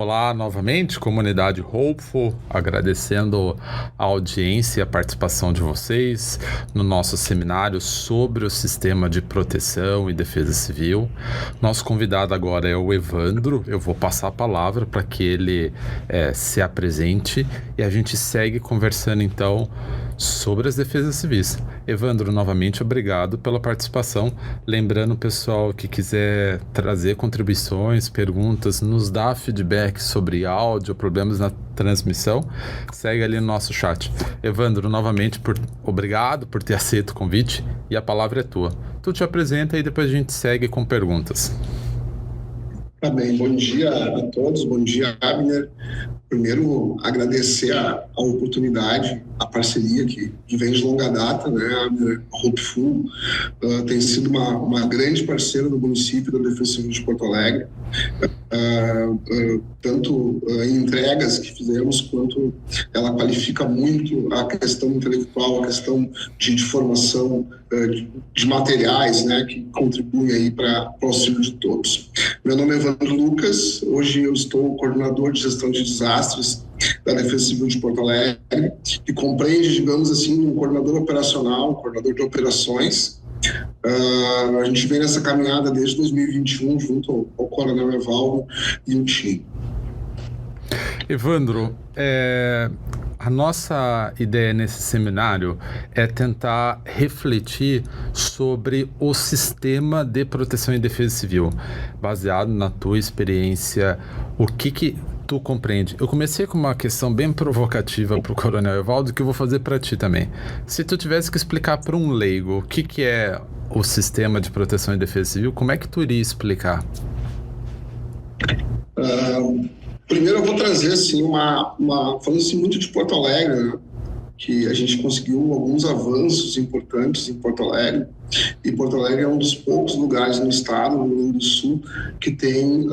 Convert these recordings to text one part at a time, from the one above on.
Olá novamente, comunidade Hopeful, agradecendo a audiência e a participação de vocês no nosso seminário sobre o sistema de proteção e defesa civil. Nosso convidado agora é o Evandro. Eu vou passar a palavra para que ele se apresente e a gente segue conversando então sobre as defesas civis. Evandro, novamente, obrigado pela participação. Lembrando, pessoal, que quiser trazer contribuições, perguntas, nos dá feedback sobre áudio, problemas na transmissão, segue ali no nosso chat. Evandro, novamente, obrigado por ter aceito o convite e a palavra é tua. Tu te apresenta e depois a gente segue com perguntas. Tá bem, bom dia a todos, bom dia, Abner. Primeiro, agradecer a oportunidade, a parceria que vem de longa data, né? A Hopeful tem sido uma grande parceira do município da Defesa Civil de Porto Alegre, tanto em entregas que fizemos, quanto ela qualifica muito a questão intelectual, a questão de formação de materiais, né, que contribuem aí para o auxílio de todos. Meu nome é Evandro Lucas, hoje eu estou coordenador de gestão de desastres da Defesa Civil de Porto Alegre, que compreende, digamos assim, um coordenador operacional, um coordenador de operações. A gente vem nessa caminhada desde 2021 junto ao Coronel Evaldo e o time. Evandro, a nossa ideia nesse seminário é tentar refletir sobre o sistema de proteção e defesa civil, baseado na tua experiência, o que tu compreende. Eu comecei com uma questão bem provocativa para o Coronel Evaldo, que eu vou fazer para ti também. Se tu tivesse que explicar para um leigo o que é o sistema de proteção e defesa civil, como é que tu iria explicar? Primeiro eu vou trazer assim, falando assim, muito de Porto Alegre, né? Que a gente conseguiu alguns avanços importantes em Porto Alegre, e Porto Alegre é um dos poucos lugares no estado, no Rio Grande do Sul, que tem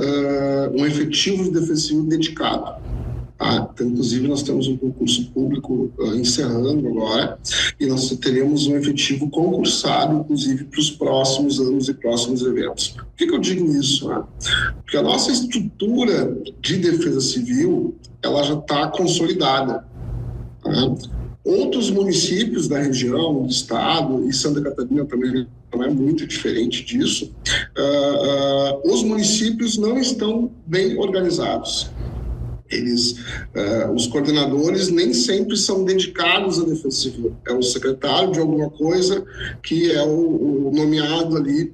um efetivo de defesa civil dedicado. Tá? Então, inclusive, nós temos um concurso público encerrando agora, e nós teremos um efetivo concursado, inclusive, para os próximos anos e próximos eventos. Por que eu digo isso? Né? Porque a nossa estrutura de defesa civil, ela já está consolidada. Tá? Outros municípios da região, do estado, e Santa Catarina também não é muito diferente disso, os municípios não estão bem organizados. Os coordenadores nem sempre são dedicados à defesa civil. É o secretário de alguma coisa que é o nomeado ali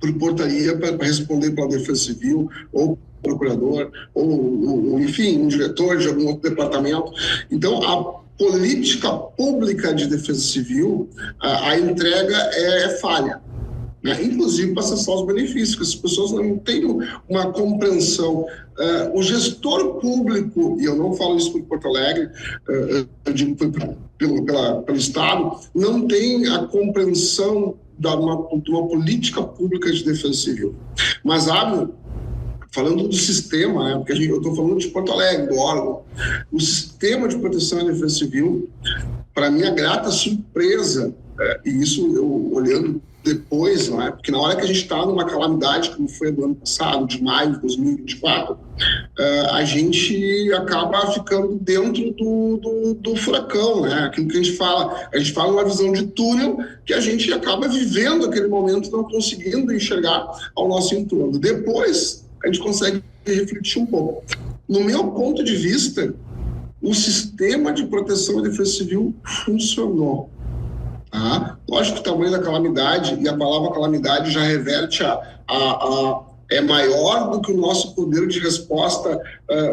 por portaria para responder pela defesa civil, ou procurador, ou enfim, um diretor de algum outro departamento. Então, a política pública de defesa civil, a entrega é falha. Inclusive para acessar os benefícios, que as pessoas não têm uma compreensão. O gestor público, e eu não falo isso por Porto Alegre, eu digo pelo Estado, não tem a compreensão de uma política pública de defesa civil. Mas, falando do sistema, né, porque eu estou falando de Porto Alegre, do órgão, o sistema de proteção e defesa civil, para minha grata surpresa, e isso eu olhando depois, não é? Porque na hora que a gente está numa calamidade, como foi do ano passado, de maio de 2024, a gente acaba ficando dentro do furacão, né? Aquilo que a gente fala numa visão de túnel, que a gente acaba vivendo aquele momento, não conseguindo enxergar ao nosso entorno. Depois, a gente consegue refletir um pouco. No meu ponto de vista, o sistema de proteção e defesa civil funcionou. Lógico que o tamanho da calamidade, e a palavra calamidade já reverte é maior do que o nosso poder de resposta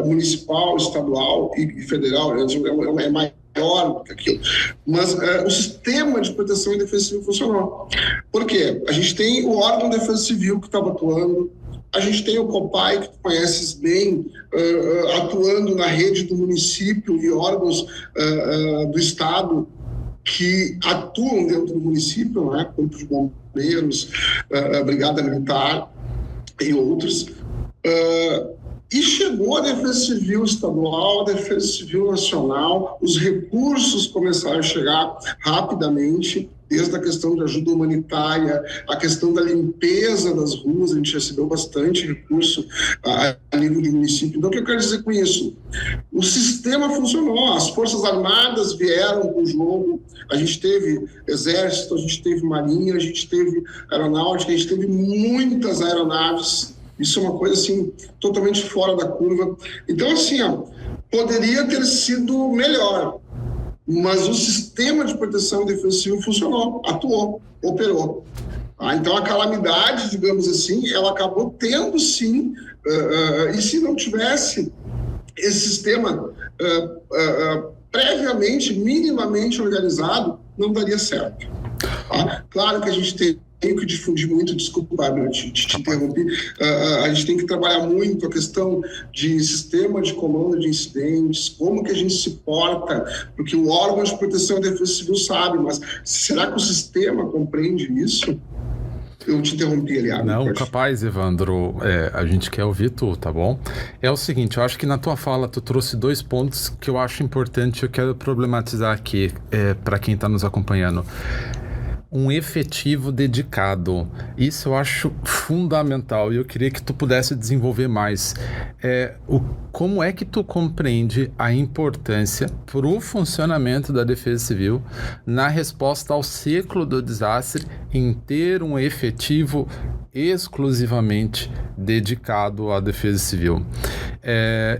municipal, estadual e federal, é maior do que aquilo. Mas o sistema de proteção e defesa civil funcionou. Por quê? A gente tem o órgão de defesa civil que estava atuando, a gente tem o COPAI, que tu conheces bem, atuando na rede do município e órgãos do estado que atuam dentro do município, né? Corpo de Bombeiros, Brigada Militar e outros. E chegou a Defesa Civil Estadual, a Defesa Civil Nacional, os recursos começaram a chegar rapidamente, desde a questão de ajuda humanitária, a questão da limpeza das ruas, a gente recebeu bastante recurso a nível de município. Então, o que eu quero dizer com isso? O sistema funcionou, as Forças Armadas vieram para o jogo, a gente teve Exército, a gente teve Marinha, a gente teve Aeronáutica, a gente teve muitas aeronaves. Isso é uma coisa, assim, totalmente fora da curva. Então, assim, poderia ter sido melhor, mas o sistema de proteção e defesa civil funcionou, atuou, operou. Então, a calamidade, digamos assim, ela acabou tendo, sim, e se não tivesse esse sistema previamente, minimamente organizado, não daria certo. Claro que a gente tem que difundir muito, desculpa, Bárbara, te interrompi, a gente tem que trabalhar muito a questão de sistema de comando de incidentes, como que a gente se porta, porque o órgão de proteção e defesa civil sabe, mas será que o sistema compreende isso? Eu te interrompi, Eliabe. Não, capaz, Evandro, a gente quer ouvir tu, tá bom? É o seguinte, eu acho que na tua fala tu trouxe 2 pontos que eu acho importante, eu quero problematizar aqui para quem está nos acompanhando. Um efetivo dedicado. Isso eu acho fundamental e eu queria que tu pudesse desenvolver mais. Como é que tu compreende a importância para o funcionamento da Defesa Civil na resposta ao ciclo do desastre em ter um efetivo exclusivamente dedicado à Defesa Civil?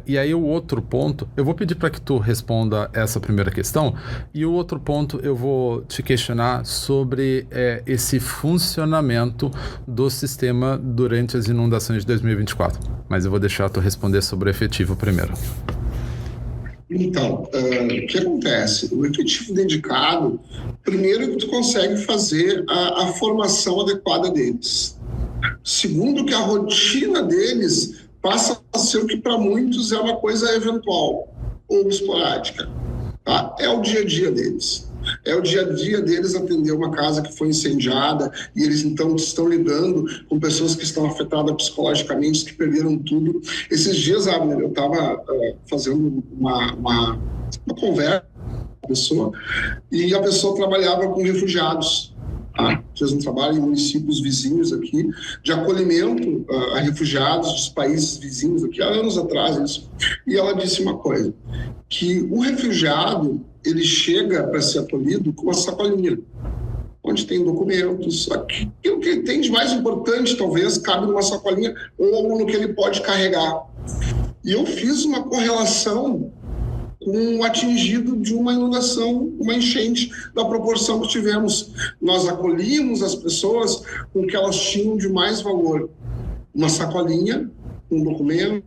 E aí o outro ponto, eu vou pedir para que tu responda essa primeira questão, e o outro ponto eu vou te questionar sobre esse funcionamento do sistema durante as inundações de 2024. Mas eu vou deixar tu responder sobre o efetivo primeiro. Então, o que acontece? O efetivo dedicado, primeiro que tu consegue fazer a formação adequada deles. Segundo, que a rotina deles passa a ser o que para muitos é uma coisa eventual ou esporádica. Tá? É o dia a dia deles. É o dia a dia deles atender uma casa que foi incendiada e eles então estão lidando com pessoas que estão afetadas psicologicamente, que perderam tudo. Esses dias, Abner, eu estava fazendo uma conversa com a pessoa e a pessoa trabalhava com refugiados. Fez um trabalho em municípios vizinhos aqui de acolhimento a refugiados dos países vizinhos aqui, há anos atrás isso. E ela disse uma coisa, que o refugiado ele chega para ser acolhido com uma sacolinha, onde tem documentos, aquilo que ele tem de mais importante talvez cabe numa sacolinha ou no que ele pode carregar. E eu fiz uma correlação com o atingido de uma inundação, uma enchente da proporção que tivemos. Nós acolhimos as pessoas com o que elas tinham de mais valor. Uma sacolinha, um documento,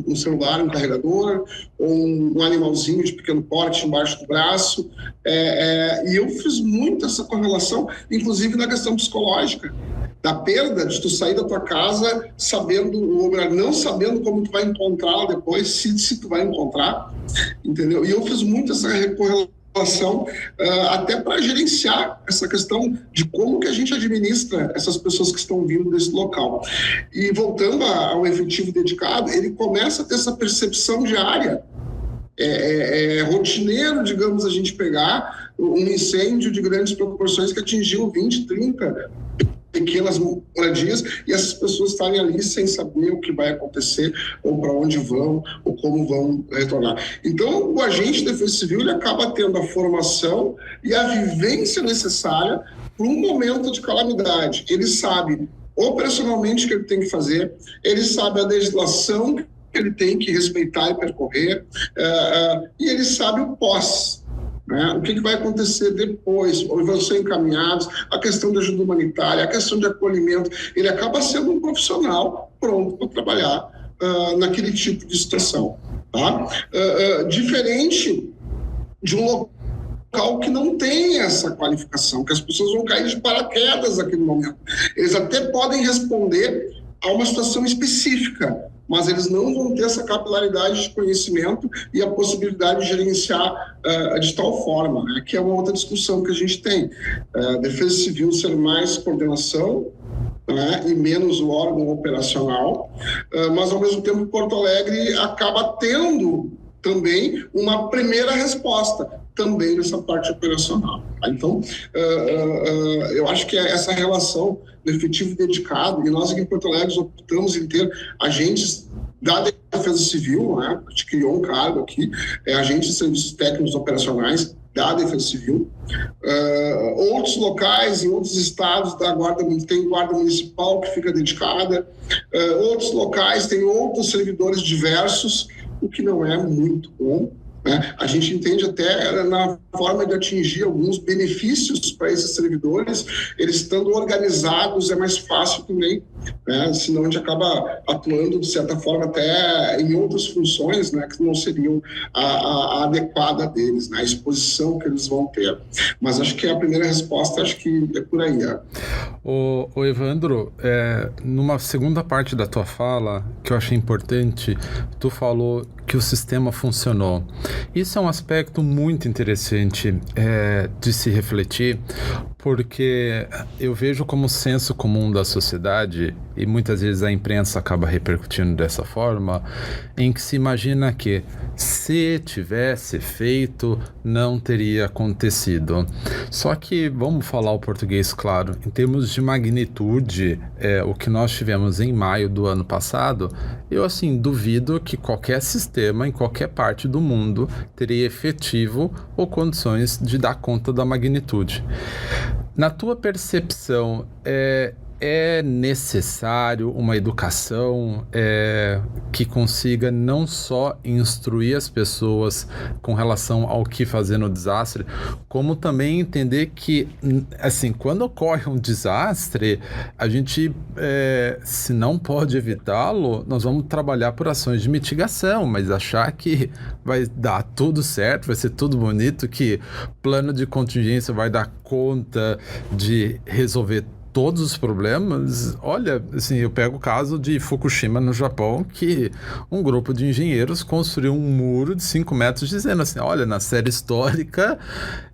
um celular, um carregador, ou um animalzinho de pequeno porte embaixo do braço. E eu fiz muito essa correlação, inclusive na questão psicológica, da perda de tu sair da tua casa não sabendo como tu vai encontrá-la depois, se tu vai encontrar, entendeu? E eu fiz muito essa correlação até para gerenciar essa questão de como que a gente administra essas pessoas que estão vindo desse local. E voltando ao efetivo dedicado, ele começa a ter essa percepção diária. Rotineiro, digamos, a gente pegar um incêndio de grandes proporções que atingiu 20, 30 pequenas moradias e essas pessoas estarem ali sem saber o que vai acontecer ou para onde vão ou como vão retornar. Então, o agente de defesa civil ele acaba tendo a formação e a vivência necessária para um momento de calamidade. Ele sabe operacionalmente o que ele tem que fazer, ele sabe a legislação que ele tem que respeitar e percorrer, e ele sabe o pós. O que vai acontecer depois, vão ser encaminhados, a questão da ajuda humanitária, a questão de acolhimento, ele acaba sendo um profissional pronto para trabalhar naquele tipo de situação. Tá? Diferente de um local que não tem essa qualificação, que as pessoas vão cair de paraquedas naquele momento. Eles até podem responder a uma situação específica, mas eles não vão ter essa capilaridade de conhecimento e a possibilidade de gerenciar de tal forma, que é uma outra discussão que a gente tem. Defesa Civil ser mais coordenação, e menos o órgão operacional, mas ao mesmo tempo Porto Alegre acaba tendo também uma primeira resposta, também nessa parte operacional. Então, eu acho que essa relação do efetivo dedicado, e nós aqui em Porto Alegre optamos em ter agentes da Defesa Civil, né? A gente criou um cargo aqui, agente de serviços técnicos operacionais da Defesa Civil. Outros locais, em outros estados, tem guarda municipal que fica dedicada. Outros locais têm outros servidores diversos, o que não é muito bom. A gente entende até na forma de atingir alguns benefícios para esses servidores, eles estando organizados é mais fácil também, senão a gente acaba atuando de certa forma até em outras funções, que não seriam a adequada deles, a exposição que eles vão ter. Mas acho que a primeira resposta acho que é por aí. O Evandro, numa segunda parte da tua fala, que eu achei importante, tu falou que o sistema funcionou. Isso é um aspecto muito interessante de se refletir, porque eu vejo como senso comum da sociedade, e muitas vezes a imprensa acaba repercutindo dessa forma, em que se imagina que se tivesse feito, não teria acontecido. Só que, vamos falar o português claro, em termos de magnitude, o que nós tivemos em maio do ano passado, eu assim duvido que qualquer sistema em qualquer parte do mundo teria efetivo ou condições de dar conta da magnitude. Na tua percepção, é necessário uma educação que consiga não só instruir as pessoas com relação ao que fazer no desastre, como também entender que, assim, quando ocorre um desastre, a gente, se não pode evitá-lo, nós vamos trabalhar por ações de mitigação, mas achar que vai dar tudo certo, vai ser tudo bonito, que plano de contingência vai dar conta de resolver todos os problemas. Olha, assim, eu pego o caso de Fukushima no Japão, que um grupo de engenheiros construiu um muro de 5 metros dizendo assim, olha, na série histórica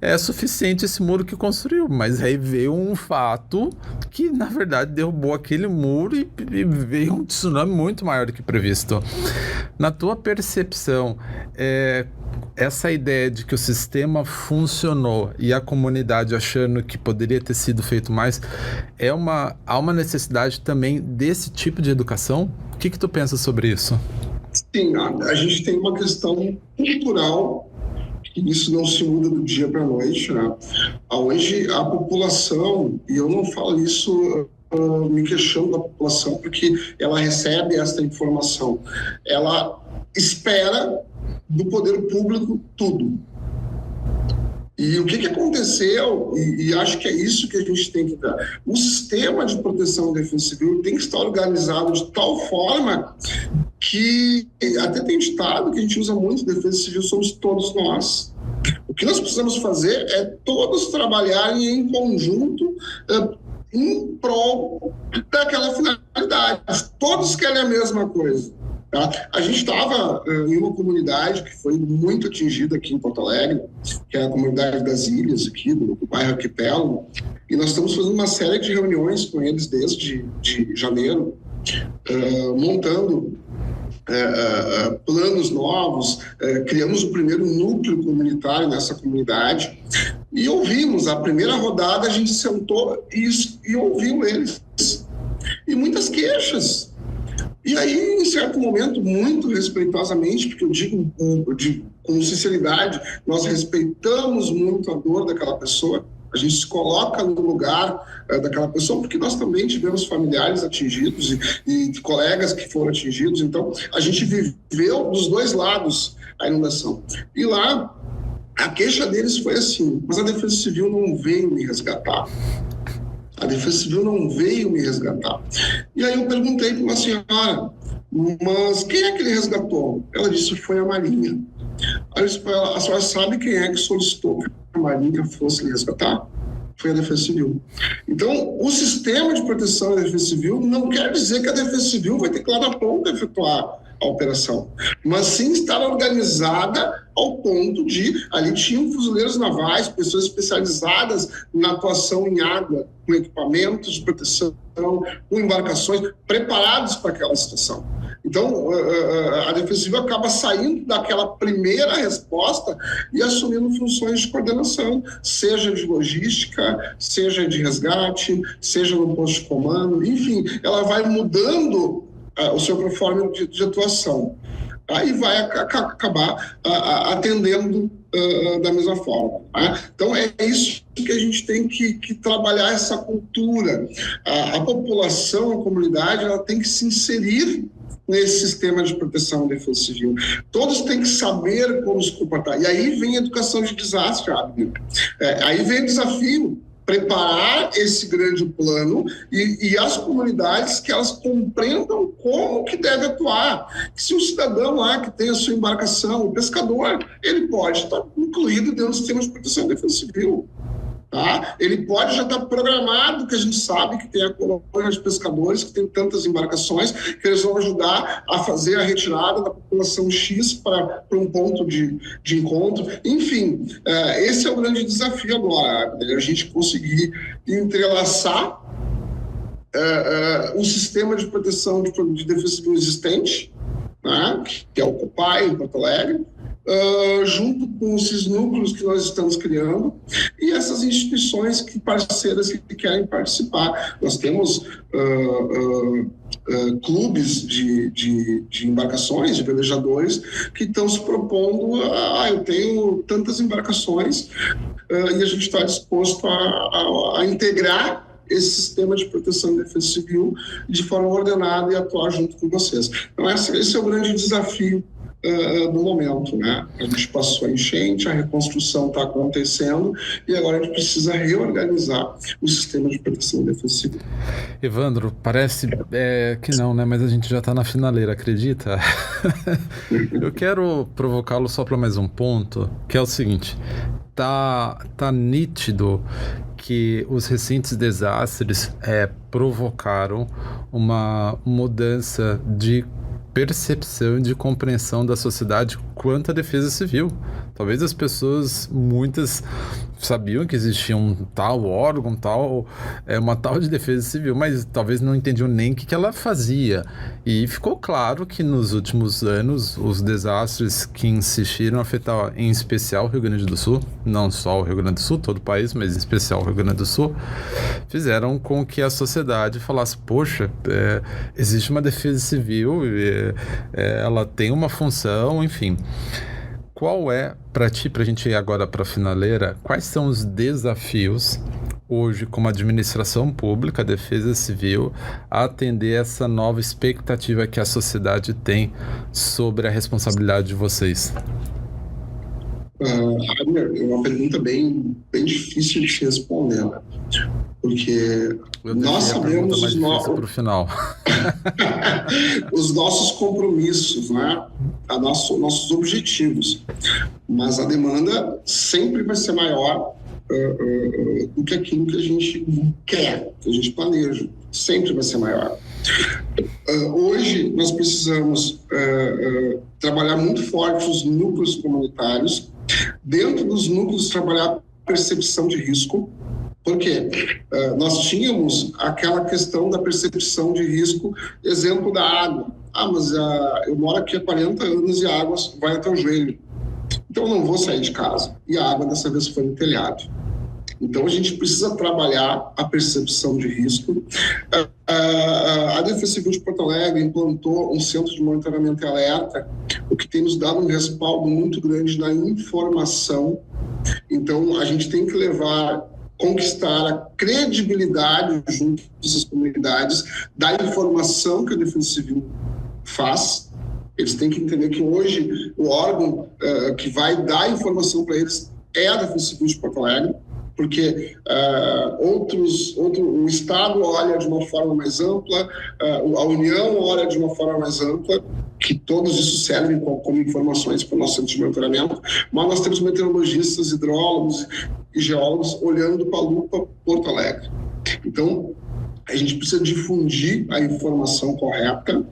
é suficiente esse muro que construiu, mas aí veio um fato que na verdade derrubou aquele muro e veio um tsunami muito maior do que previsto. Na tua percepção, essa ideia de que o sistema funcionou e a comunidade achando que poderia ter sido feito mais, há uma necessidade também desse tipo de educação? O que tu pensa sobre isso? Sim, a gente tem uma questão cultural, que isso não se muda do dia para a noite. Hoje a população, e eu não falo isso me queixando da população, porque ela recebe essa informação, ela espera do poder público tudo. E o que aconteceu, e acho que é isso que a gente tem que dar. O sistema de proteção e defesa civil tem que estar organizado de tal forma que, até tem ditado que a gente usa muito, defesa civil somos todos nós. O que nós precisamos fazer é todos trabalharem em conjunto em prol daquela finalidade. Todos querem a mesma coisa. Tá? A gente estava em uma comunidade que foi muito atingida aqui em Porto Alegre, que é a comunidade das Ilhas, aqui do bairro Arquipélago, e nós estamos fazendo uma série de reuniões com eles desde janeiro, montando planos novos, criamos o primeiro núcleo comunitário nessa comunidade e ouvimos, a primeira rodada a gente sentou e ouviu eles, e muitas queixas. E aí, em certo momento, muito respeitosamente, porque eu digo com sinceridade, nós respeitamos muito a dor daquela pessoa, a gente se coloca no lugar daquela pessoa, porque nós também tivemos familiares atingidos e colegas que foram atingidos, então a gente viveu dos dois lados a inundação. E lá, a queixa deles foi assim, mas a Defesa Civil não veio me resgatar. A Defesa Civil não veio me resgatar. E aí eu perguntei para uma senhora, mas quem é que ele resgatou? Ela disse, foi a Marinha. Aí eu disse para ela, a senhora sabe quem é que solicitou que a Marinha fosse lhe resgatar? Foi a Defesa Civil. Então, o sistema de proteção da Defesa Civil não quer dizer que a Defesa Civil vai ter que ir lá na ponta efetuar a operação, mas sim estar organizada ao ponto de, ali tinham fuzileiros navais, pessoas especializadas na atuação em água, com equipamentos de proteção, com embarcações preparados para aquela situação. Então, a Defesa Civil acaba saindo daquela primeira resposta e assumindo funções de coordenação, seja de logística, seja de resgate, seja no posto de comando, enfim, ela vai mudando o seu proforma de atuação. Aí vai acabar atendendo da mesma forma. Tá? Então, é isso que a gente tem que trabalhar, essa cultura. A população, a comunidade, ela tem que se inserir nesse sistema de proteção e defesa civil. Todos têm que saber como se comportar. E aí vem a educação de desastre, Abner. Aí vem o desafio, preparar esse grande plano e as comunidades que elas compreendam como que deve atuar. Se um cidadão lá que tem a sua embarcação, o pescador, ele pode estar incluído dentro do sistema de proteção e defesa civil. Tá? Ele pode já estar programado, que a gente sabe que tem a colônia de pescadores, que tem tantas embarcações, que eles vão ajudar a fazer a retirada da população X para um ponto de encontro. Enfim, esse é o grande desafio agora, a gente conseguir entrelaçar o sistema de proteção de defesa civil existente, né, que é o COPAI em Porto Alegre, junto com esses núcleos que nós estamos criando e essas instituições parceiras que querem participar. Nós temos clubes de embarcações, de velejadores, que estão se propondo eu tenho tantas embarcações e a gente está disposto a integrar esse sistema de proteção e defesa civil de forma ordenada e atuar junto com vocês. Então, esse é o grande desafio do momento, né? A gente passou a enchente, a reconstrução está acontecendo e agora a gente precisa reorganizar o sistema de proteção e defesa civil. Evandro, parece que não, né? Mas a gente já está na finaleira, acredita? Eu quero provocá-lo só para mais um ponto, que é o seguinte: tá nítido que os recentes desastres provocaram uma mudança de percepção e de compreensão da sociedade quanto à defesa civil. Talvez as pessoas, muitas, sabiam que existia um tal órgão, uma tal de defesa civil, mas talvez não entendiam nem o que ela fazia. E ficou claro que nos últimos anos, os desastres que insistiram a afetar, em especial, o Rio Grande do Sul, não só o Rio Grande do Sul, todo o país, mas em especial o Rio Grande do Sul, fizeram com que a sociedade falasse, poxa, existe uma defesa civil, ela tem uma função, enfim. Qual é, para ti, para a gente ir agora para a finaleira, quais são os desafios hoje como administração pública, defesa civil, a atender essa nova expectativa que a sociedade tem sobre a responsabilidade de vocês? É uma pergunta bem difícil de se responder, né? Porque nós sabemos os nossos compromissos, né? Nossos objetivos, mas a demanda sempre vai ser maior do que aquilo que a gente quer, que a gente planeja, sempre vai ser maior. Hoje nós precisamos trabalhar muito forte os núcleos comunitários, dentro dos núcleos trabalhar a percepção de risco, porque nós tínhamos aquela questão da percepção de risco, exemplo da água. Mas eu moro aqui há 40 anos e a água vai até o joelho. Então eu não vou sair de casa. E a água dessa vez foi no telhado. Então a gente precisa trabalhar a percepção de risco. A Defesa Civil de Porto Alegre implantou um centro de monitoramento e alerta, o que tem nos dado um respaldo muito grande na informação. Então a gente tem que conquistar a credibilidade junto dessas comunidades da informação que a Defesa Civil faz. Eles têm que entender que hoje o órgão que vai dar informação para eles é a Defesa Civil de Porto Alegre, porque o Estado olha de uma forma mais ampla, a União olha de uma forma mais ampla, que todos isso servem como informações para o nosso centro de monitoramento, mas nós temos meteorologistas, hidrólogos e geólogos olhando para a lupa Porto Alegre. Então, a gente precisa difundir a informação correta.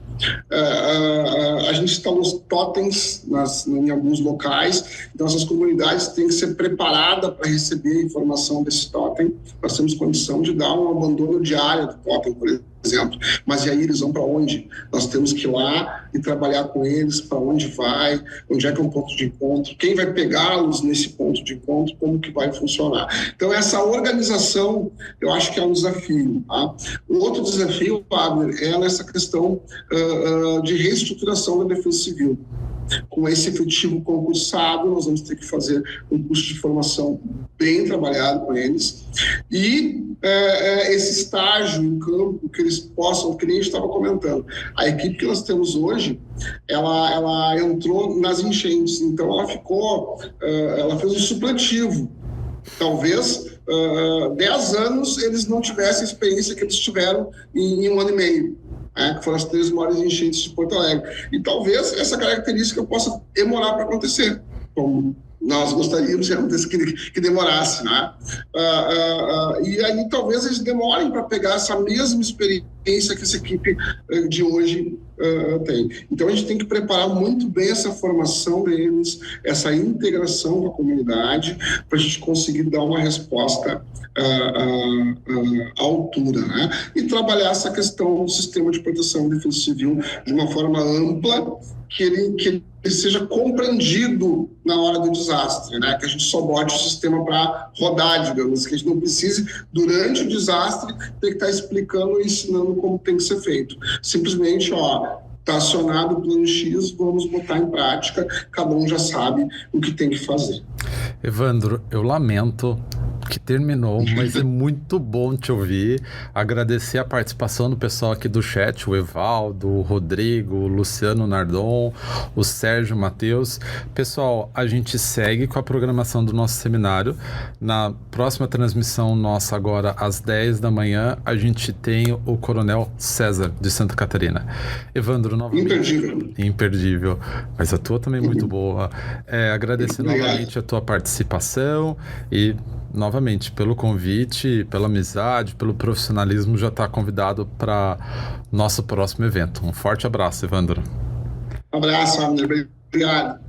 A gente instalou os totens em alguns locais, então essas comunidades têm que ser preparadas para receber a informação desse totem. Nós temos condição de dar um abandono diário do totem, por exemplo. Mas e aí eles vão para onde? Nós temos que ir lá e trabalhar com eles, para onde vai, onde é que é um ponto de encontro, quem vai pegá-los nesse ponto de encontro, como que vai funcionar. Então, essa organização, eu acho que é um desafio. Tá? O outro desafio, Wagner, é essa questão de reestruturação da Defesa Civil. Com esse efetivo concursado, nós vamos ter que fazer um curso de formação bem trabalhado com eles e esse estágio em campo que eles possam, que nem a gente estava comentando. A equipe que nós temos hoje, ela entrou nas enchentes, então ela fez um supletivo. Talvez 10 anos eles não tivessem a experiência que eles tiveram em 1 ano e meio. Que foram as 3 maiores enchentes de Porto Alegre. E talvez essa característica possa demorar para acontecer, como nós gostaríamos que demorasse. Né? E aí talvez eles demorem para pegar essa mesma experiência que essa equipe de hoje tem. Então a gente tem que preparar muito bem essa formação deles, essa integração com a comunidade, para a gente conseguir dar uma resposta à altura, né? E trabalhar essa questão do sistema de proteção e defesa civil de uma forma ampla, que ele seja compreendido na hora do desastre, né? Que a gente só bote o sistema para rodar, digamos, que a gente não precise, durante o desastre, ter que estar explicando e ensinando como tem que ser feito. Simplesmente, está acionado o plano X, vamos botar em prática, cada um já sabe o que tem que fazer. Evandro, eu lamento que terminou, mas é muito bom te ouvir. Agradecer a participação do pessoal aqui do chat, o Evaldo, o Rodrigo, o Luciano Nardon, o Sérgio Matheus. Pessoal, a gente segue com a programação do nosso seminário. Na próxima transmissão nossa agora, às 10 da manhã, a gente tem o Coronel César, de Santa Catarina. Evandro, novamente... Imperdível. Mas a tua também é muito boa. Agradecer novamente a tua participação e... novamente, pelo convite, pela amizade, pelo profissionalismo, já está convidado para nosso próximo evento. Um forte abraço, Evandro. Um abraço, Abner. Obrigado. Tchau.